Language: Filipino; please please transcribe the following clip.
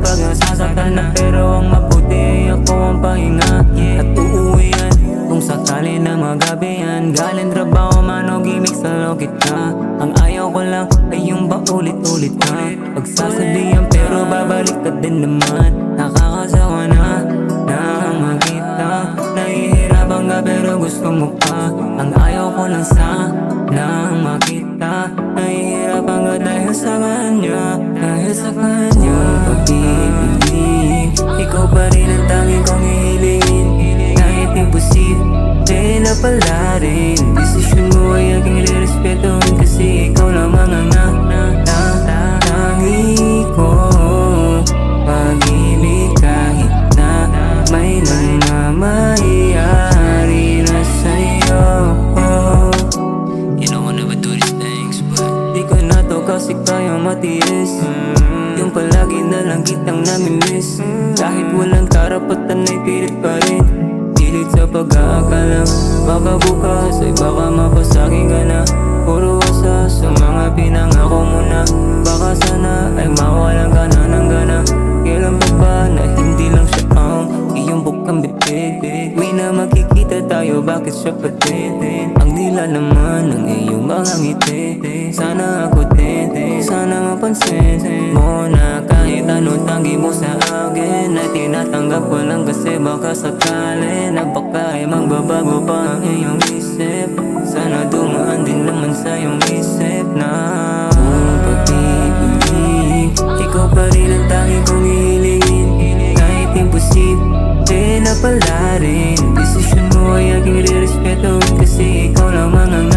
kapag nasasaktan na, pero ang mabuti ay ako ang pahinga at uuwi yan kung sakali na magabi yan. Galing trabaho man o gimmick sa lokit ka, ang ayaw ko lang ay yung paulit-ulit ka. Pagsasabihan pero babalik ka din naman. Nakakasawa na makita, nahihirapan ka pero gusto mo pa. Ang ayaw ko lang sana makita, nahihirapan ka dahil sa kanya, dahil sa kanya. Pag-ibig, ikaw pa rin ang tanging kong hihilingin, kahit imposible na pala rin. Desisyon mo ay aking irerespetuhin, kasi ikaw lamang ang natangi ko. Pag-ibig kahit na may nangyayari na sa'yo. You don't wanna do these things, but di ko na to kasi kaya matiis. Yung palagi na lang kitang namimiss, kahit walang karapatan ay pilit pa rin. Pilit sa pag-aakala, baka bukas ay baka mapasagin ka na. Puro asa sa mga pinangako mo na, baka sana ay mawalan ka na ng gana. Kailan pa ba na hindi lang siya ang iyong bukang bibig? May na makikita tayo, bakit siya patitin? Ang dila naman ng iyong mga ngiti, sana ako din, sana mapansin mo na kahit ano tanggi mo sa akin ay tinatanggap ko lang, kasi baka sakali na baka ay magbabago pa ang iyong isip. Sana dumaan din naman sa iyong isip na pag-ibig, ikaw pa rin ang tanging kong hihilingin, kahit imposible na pala rin. Desisyon mo ay aking irerespetuhin, kasi ikaw lamang ang